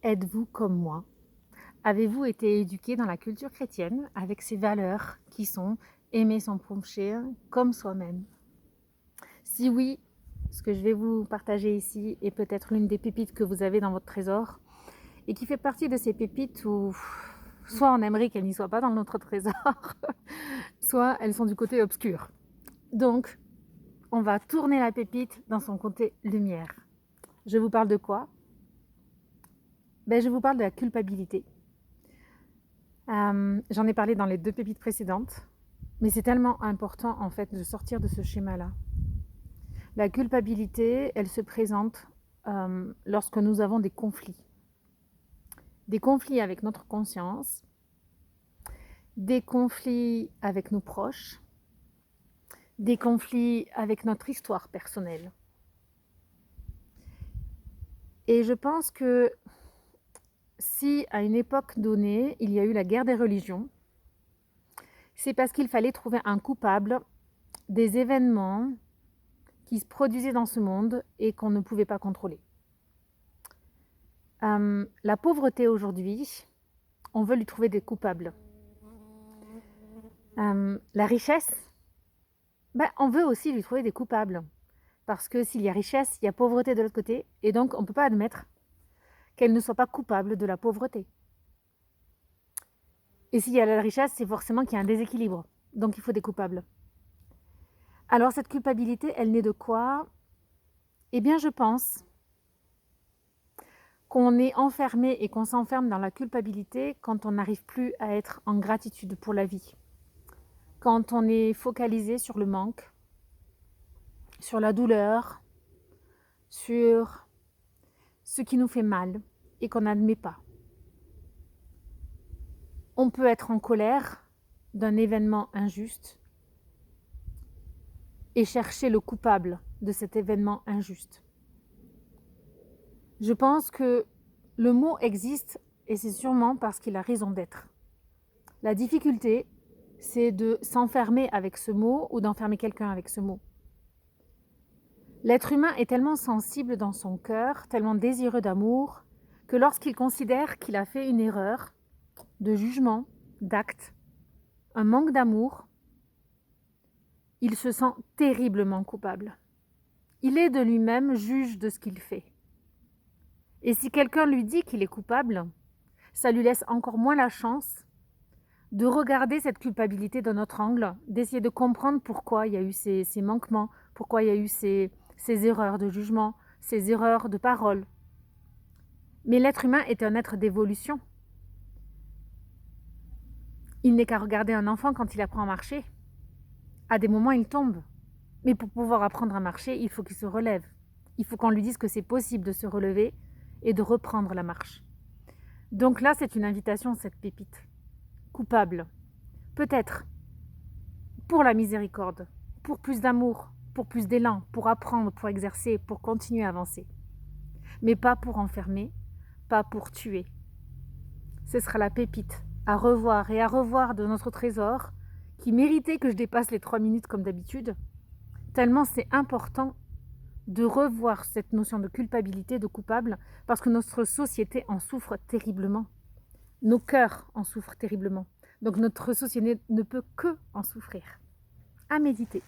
Êtes-vous comme moi? Avez-vous été éduqué dans la culture chrétienne avec ces valeurs qui sont aimer son prochain comme soi-même? Si oui, ce que je vais vous partager ici est peut-être l'une des pépites que vous avez dans votre trésor et qui fait partie de ces pépites où soit on aimerait qu'elles n'y soient pas dans notre trésor, soit elles sont du côté obscur. Donc, on va tourner la pépite dans son côté lumière. Je vous parle de quoi? Je vous parle de la culpabilité. J'en ai parlé dans les 2 pépites précédentes, mais c'est tellement important en fait de sortir de ce schéma-là. La culpabilité, elle se présente, lorsque nous avons des conflits. Des conflits avec notre conscience, des conflits avec nos proches, des conflits avec notre histoire personnelle. Et je pense que si à une époque donnée, il y a eu la guerre des religions, c'est parce qu'il fallait trouver un coupable des événements qui se produisaient dans ce monde et qu'on ne pouvait pas contrôler. La pauvreté aujourd'hui, on veut lui trouver des coupables. La richesse, on veut aussi lui trouver des coupables. Parce que s'il y a richesse, il y a pauvreté de l'autre côté, et donc on ne peut pas admettre qu'elle ne soit pas coupable de la pauvreté. Et s'il y a la richesse, c'est forcément qu'il y a un déséquilibre, donc il faut des coupables. Alors cette culpabilité, elle naît de quoi? Eh bien je pense qu'on est enfermé et qu'on s'enferme dans la culpabilité quand on n'arrive plus à être en gratitude pour la vie. Quand on est focalisé sur le manque, sur la douleur, sur ce qui nous fait mal et qu'on n'admet pas. On peut être en colère d'un événement injuste et chercher le coupable de cet événement injuste. Je pense que le mot existe et c'est sûrement parce qu'il a raison d'être. La difficulté, c'est de s'enfermer avec ce mot ou d'enfermer quelqu'un avec ce mot. L'être humain est tellement sensible dans son cœur, tellement désireux d'amour, que lorsqu'il considère qu'il a fait une erreur de jugement, d'acte, un manque d'amour, il se sent terriblement coupable. Il est de lui-même juge de ce qu'il fait. Et si quelqu'un lui dit qu'il est coupable, ça lui laisse encore moins la chance de regarder cette culpabilité d'un autre angle, d'essayer de comprendre pourquoi il y a eu ces manquements, pourquoi il y a eu ces erreurs de jugement, ces erreurs de parole. Mais l'être humain est un être d'évolution. Il n'est qu'à regarder un enfant quand il apprend à marcher. À des moments, il tombe. Mais pour pouvoir apprendre à marcher, il faut qu'il se relève. Il faut qu'on lui dise que c'est possible de se relever et de reprendre la marche. Donc là, c'est une invitation, cette pépite. Coupable. Peut-être. Pour la miséricorde. Pour plus d'amour. Pour plus d'élan. Pour apprendre, pour exercer, pour continuer à avancer. Mais pas pour enfermer. Pas pour tuer. Ce sera la pépite à revoir et à revoir de notre trésor qui méritait que je dépasse les 3 minutes comme d'habitude. Tellement c'est important de revoir cette notion de culpabilité, de coupable, parce que notre société en souffre terriblement. Nos cœurs en souffrent terriblement. Donc notre société ne peut que en souffrir. À méditer.